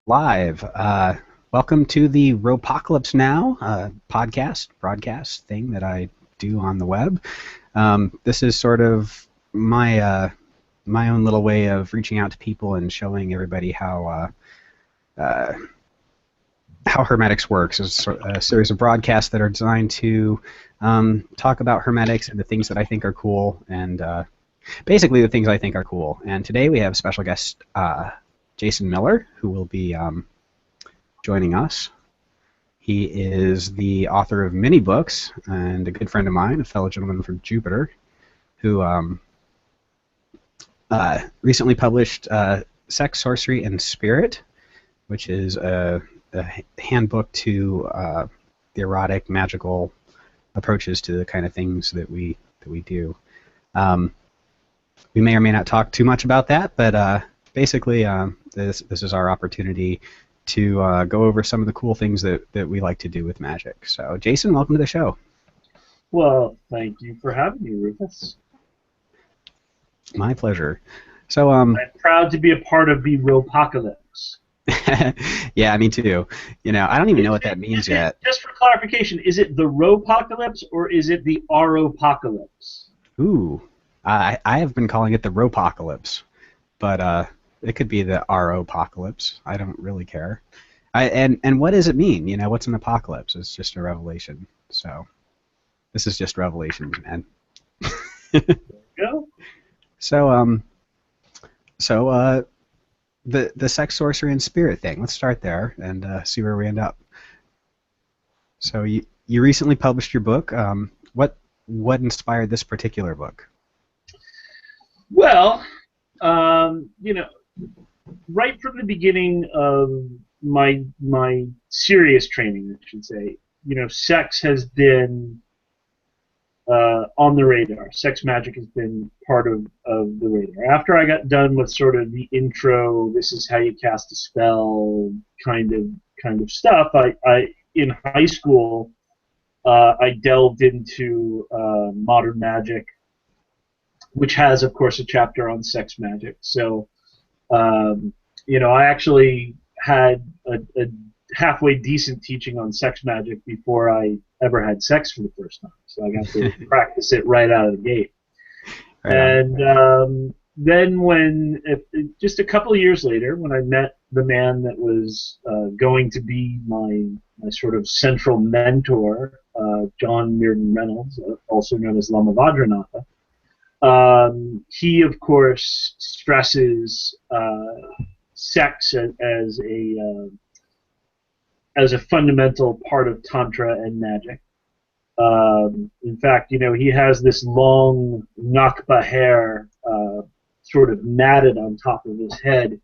Live. Welcome to the ROPocalypse Now broadcast thing that I do on the web. This is sort of my own little way of reaching out to people and showing everybody how Hermetics works. It's a series of broadcasts that are designed to talk about Hermetics and the things that I think are cool, and basically the things I think are cool. And today we have a special guest, Jason Miller, who will be joining us. He is the author of many books and a good friend of mine, a fellow gentleman from Jupiter, who recently published Sex, Sorcery, and Spirit, which is a handbook to the erotic, magical approaches to the kind of things that we do. We may or may not talk too much about that, but basically, this is our opportunity to go over some of the cool things that we like to do with magic. So, Jason, welcome to the show. Well, thank you for having me, Rufus. My pleasure. So, I'm proud to be a part of the ROPocalypse. Yeah, me too. You know, I don't even know what that means yet. Just for clarification, is it the ROPocalypse or is it the ROPocalypse? Ooh, I have been calling it the ROPocalypse, but it could be the ROPocalypse. I don't really care. And what does it mean? You know, what's an apocalypse? It's just a revelation. So this is just revelations, man. There you go. So the sex, sorcery, and spirit thing. Let's start there and see where we end up. So you recently published your book. What inspired this particular book? Well, you know, right from the beginning of my serious training, I should say, you know, sex has been on the radar. Sex magic has been part of the radar. After I got done with sort of the intro, this is how you cast a spell kind of stuff, I in high school I delved into modern magic, which has, of course, a chapter on sex magic. So, you know, I actually had a halfway decent teaching on sex magic before I ever had sex for the first time. So I got to practice it right out of the gate. Right And then just a couple of years later, when I met the man that was going to be my sort of central mentor, John Mearden Reynolds, also known as Lama Vajranatha, he, of course, stresses sex as a fundamental part of Tantra and magic. In fact, you know, he has this long nakba hair sort of matted on top of his head.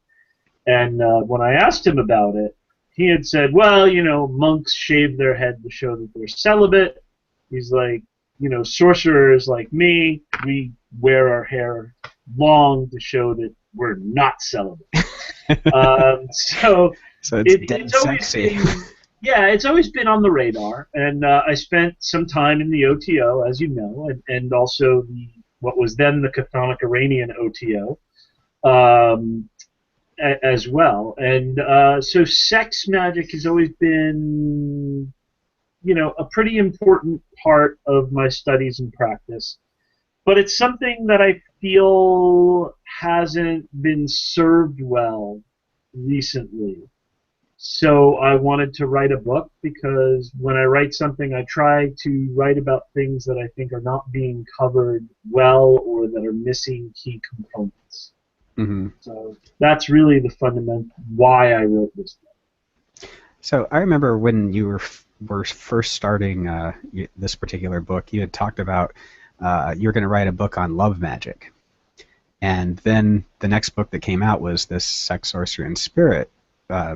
And when I asked him about it, he had said, well, you know, monks shave their head to show that they're celibate. He's like, you know, sorcerers like me, we wear our hair long to show that we're not celibate. So it's dead it's always sexy. yeah, it's always been on the radar, and I spent some time in the OTO, as you know, and also what was then the Chthonic Iranian OTO as well. And so sex magic has always been, you know, a pretty important part of my studies and practice. But it's something that I feel hasn't been served well recently. So I wanted to write a book, because when I write something, I try to write about things that I think are not being covered well or that are missing key components. Mm-hmm. So that's really the fundamental why I wrote this book. So I remember when you were first starting this particular book, you had talked about you were going to write a book on love magic, and then the next book that came out was this Sex, Sorcery, and Spirit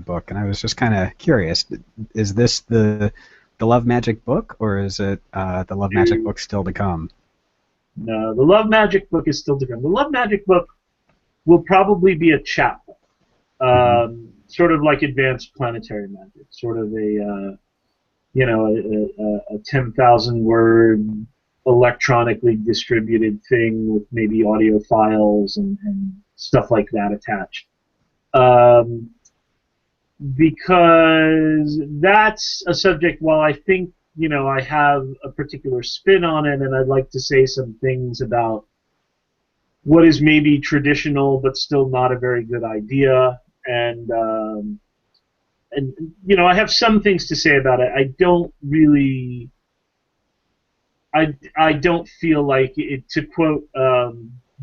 book, and I was just kind of curious: is this the love magic book, or is it the love magic book still to come? No, the love magic book is still to come. The love magic book will probably be a chapter, sort of like Advanced Planetary Magic, sort of a you know, a 10,000 word electronically distributed thing with maybe audio files and stuff like that attached. because that's a subject. While I think I have a particular spin on it, and I'd like to say some things about what is maybe traditional but still not a very good idea, and I have some things to say about it. I don't really. I don't feel like it. To quote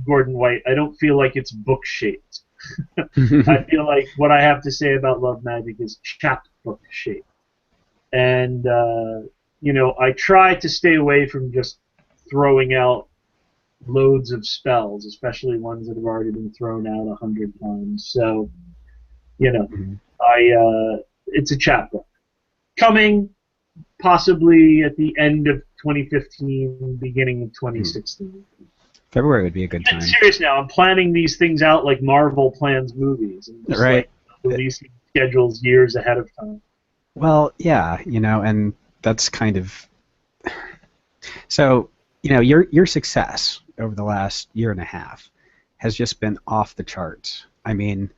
Gordon White, I don't feel like it's book shaped. I feel like what I have to say about love magic is chapbook shaped, and I try to stay away from just throwing out loads of spells, especially ones that have already been thrown out 100 times. So, it's a chapbook coming possibly at the end of 2015, beginning of 2016. February would be a good time. I'm serious now. I'm planning these things out like Marvel plans movies, and just right. Releasing schedules years ahead of time. Well, yeah, and that's kind of so. Your success over the last year and a half has just been off the charts. I mean,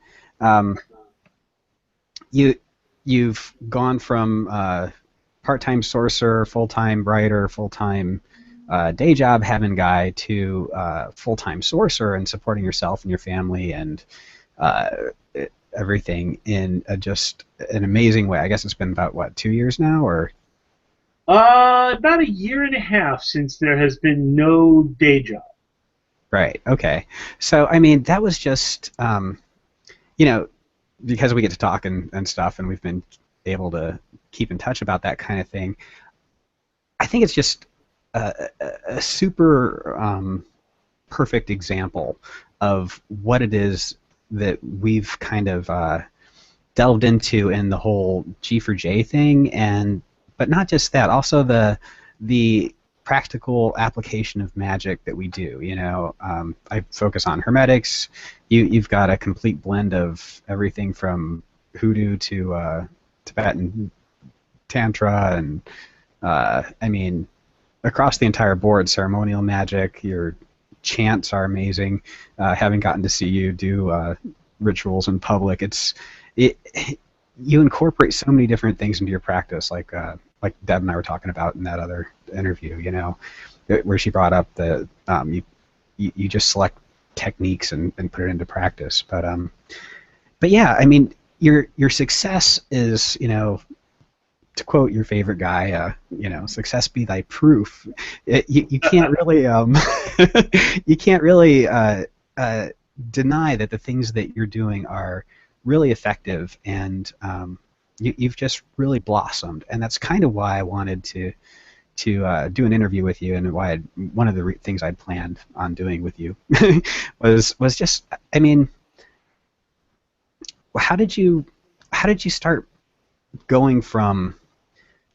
you've gone from part-time sorcerer, full-time writer, full-time day job having guy to full-time sorcerer and supporting yourself and your family and everything in just an amazing way. I guess it's been about, what, 2 years now, or? About a year and a half since there has been no day job. Right, okay. So, I mean, that was just, because we get to talk and stuff, and we've been able to keep in touch about that kind of thing, I think it's just a super perfect example of what it is that we've kind of delved into in the whole G4J thing, but not just that, also the practical application of magic that we do. I focus on hermetics. You've got a complete blend of everything from hoodoo to Tibetan tantra, and I mean, across the entire board, ceremonial magic. Your chants are amazing. Having gotten to see you do rituals in public, you incorporate so many different things into your practice, like Deb and I were talking about in that other interview, where she brought up the you just select techniques and put it into practice. But yeah, I mean, your success is, to quote your favorite guy, success be thy proof. You can't really you can't really deny that the things that you're doing are really effective, and you've just really blossomed, and that's kind of why I wanted to do an interview with you, and why one of the things I'd planned on doing with you was just, I mean, how did you start going from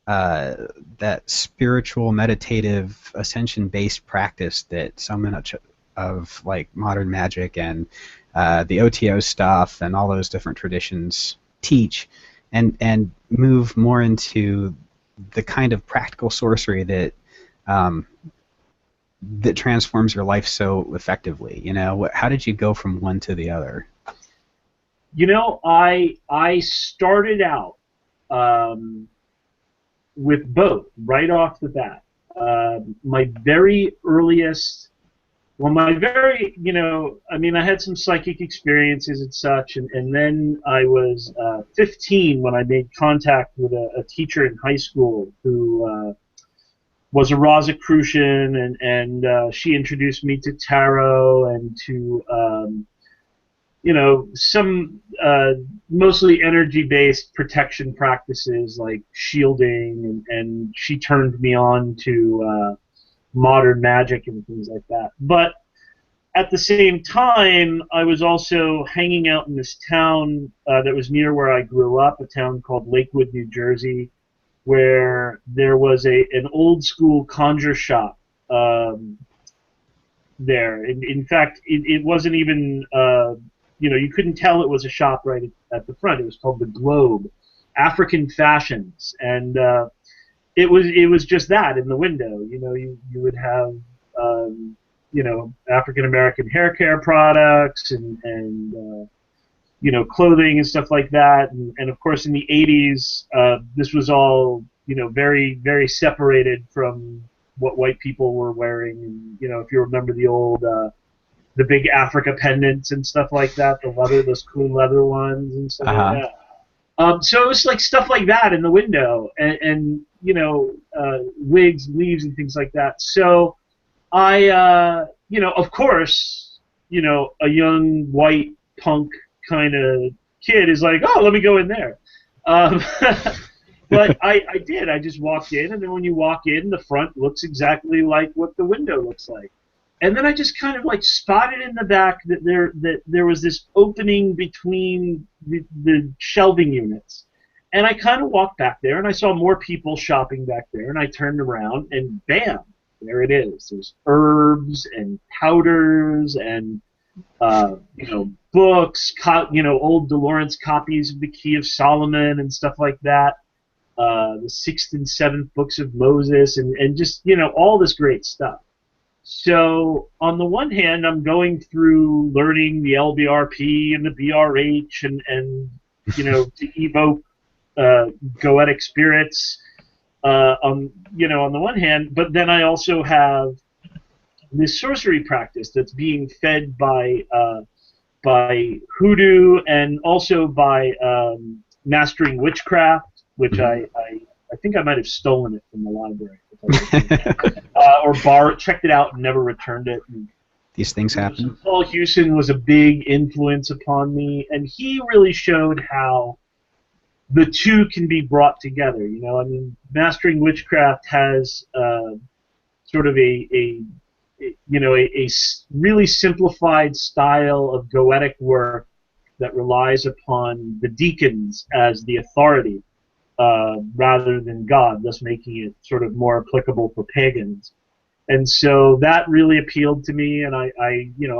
that spiritual, meditative, ascension-based practice that so much of like modern magic and the OTO stuff and all those different traditions teach, and move more into the kind of practical sorcery that that transforms your life so effectively? How did you go from one to the other? I started out with both right off the bat. My very earliest, I had some psychic experiences and such, and then I was 15 when I made contact with a teacher in high school who was a Rosicrucian, and she introduced me to tarot and to some mostly energy-based protection practices like shielding, and she turned me on to modern magic and things like that. But at the same time, I was also hanging out in this town that was near where I grew up, a town called Lakewood, New Jersey, where there was an old school conjure shop there. In fact, it wasn't even, you couldn't tell it was a shop right at the front. It was called the Globe, African Fashions, and it was just that in the window. You would have African American hair care products and clothing and stuff like that. And of course, in the 80s, this was all, very, very separated from what white people were wearing. And, if you remember the big Africa pendants and stuff like that, those cool leather ones and stuff like that. So it was like stuff like that in the window, and wigs, leaves, and things like that. So I, of course, a young white punk kind of kid is like, oh, let me go in there. But I did. I just walked in, and then when you walk in, the front looks exactly like what the window looks like. And then I just kind of like spotted in the back that there was this opening between the shelving units. And I kind of walked back there, and I saw more people shopping back there, and I turned around, and bam, there it is. There's herbs and powders and books, old DeLawrence copies of the Key of Solomon and stuff like that. The 6th and 7th books of Moses, and just all this great stuff. So on the one hand, I'm going through learning the LBRP and the BRH and to evoke goetic spirits on the one hand, but then I also have this sorcery practice that's being fed by hoodoo and also by mastering witchcraft, which I think I might have stolen it from the library. Or checked it out and never returned it. And, these things happen. So Paul Hewson was a big influence upon me, and he really showed how the two can be brought together. Mastering witchcraft has sort of a really simplified style of goetic work that relies upon the deacons as the authority rather than God, thus making it sort of more applicable for pagans. And so that really appealed to me, and I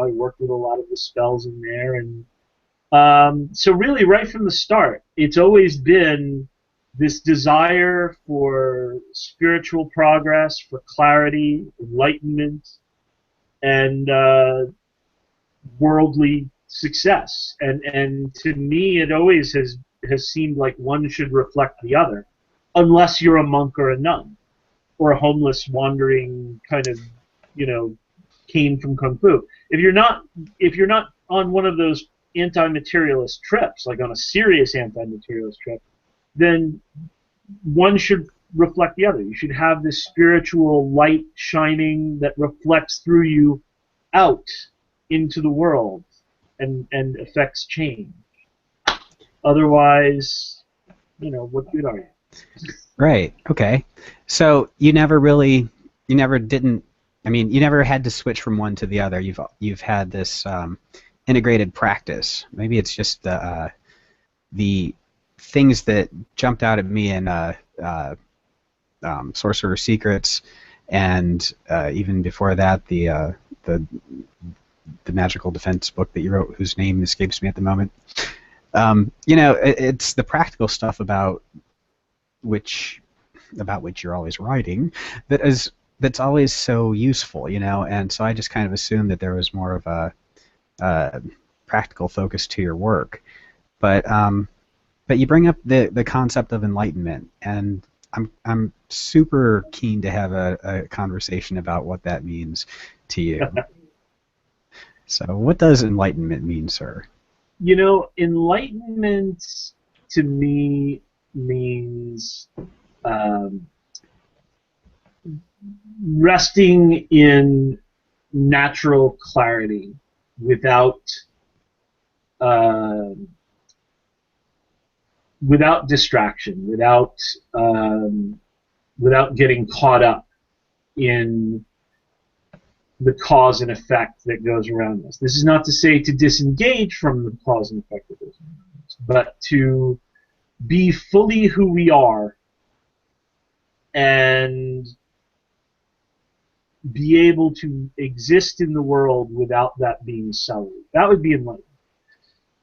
worked with a lot of the spells in there, and so really right from the start, it's always been this desire for spiritual progress, for clarity, enlightenment, and worldly success. And to me, it always has seemed like one should reflect the other, unless you're a monk or a nun, or a homeless wandering kind of, came from Kung Fu. If you're not on one of those anti-materialist trips, like on a serious anti-materialist trip, then one should reflect the other. You should have this spiritual light shining that reflects through you out into the world and affects change. Otherwise, what good are you? Right. Okay. So you never had to switch from one to the other. You've had this integrated practice. Maybe it's just the things that jumped out at me in Sorcerer's Secrets, and even before that, the magical defense book that you wrote, whose name escapes me at the moment. It's the practical stuff about which you're always writing that's always so useful, and so I just kind of assumed that there was more of a practical focus to your work, but you bring up the concept of enlightenment, and I'm super keen to have a conversation about what that means to you. So what does enlightenment mean, sir? Enlightenment to me means resting in natural clarity without distraction, without getting caught up in the cause and effect that goes around us. This is not to say to disengage from the cause and effect that goes around us, but to be fully who we are and be able to exist in the world without that being sullied. That would be enlightenment.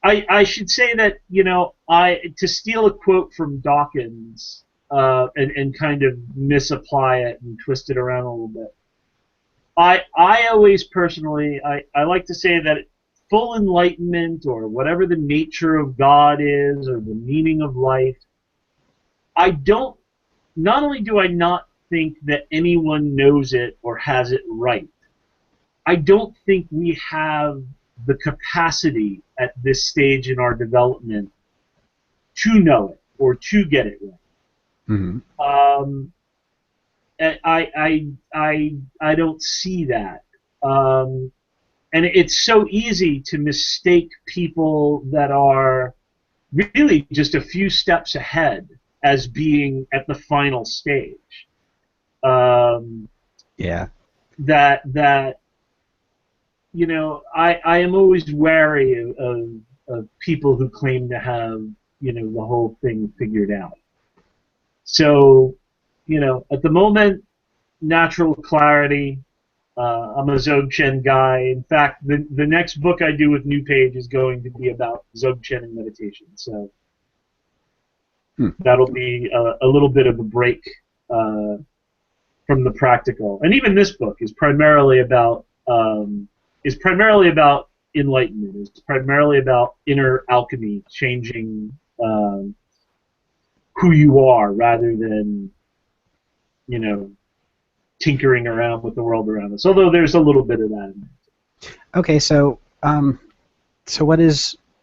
I should say that, to steal a quote from Dawkins and kind of misapply it and twist it around a little bit, I always personally, I like to say that full enlightenment or whatever the nature of God is or the meaning of life, not only do I not think that anyone knows it or has it right, I don't think we have the capacity at this stage in our development to know it or to get it right. Mm-hmm. I don't see that. And it's so easy to mistake people that are really just a few steps ahead as being at the final stage. Yeah. That you know, I am always wary of people who claim to have, you know, the whole thing figured out. So, you know, at the moment, natural clarity. I'm a Dzogchen guy. In fact, the next book I do with New Page is going to be about Dzogchen and meditation. So that'll be a little bit of a break from the practical. And even this book is primarily about enlightenment. It's primarily about inner alchemy, changing who you are rather than, you know, tinkering around with the world around us. Although there's a little bit of that in there. Okay, so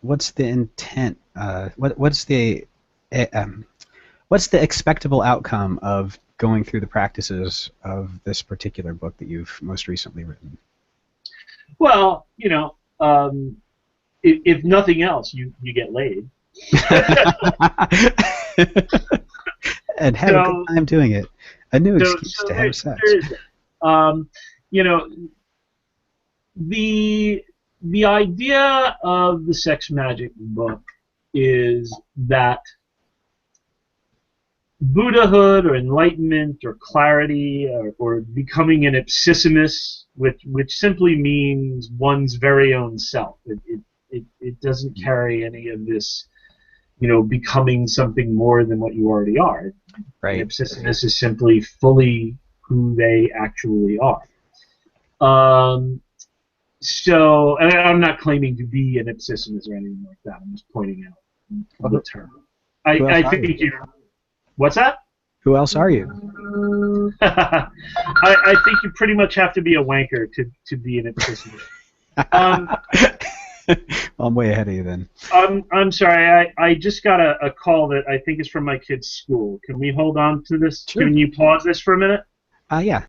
what's the intent? What's the expectable outcome of going through the practices of this particular book that you've most recently written? Well, you know, if nothing else, you get laid. And have a good time doing it. A new excuse to have sex. You know, the idea of the sex magic book is that Buddhahood or enlightenment or clarity or becoming an ipsissimus, which simply means one's very own self. It doesn't carry any of this, you know, becoming something more than what you already are. Right. Ipsissimus is simply fully who they actually are. So, and I'm not claiming to be an ipsissimus or anything like that. I'm just pointing out the term. I think you. What's that? Who else are you? I think you pretty much have to be a wanker to be an ipsissimus. Well, I'm way ahead of you then. I'm sorry. I just got a call that I think is from my kid's school. Can we hold on to this? Sure. Can you pause this for a minute? Yeah.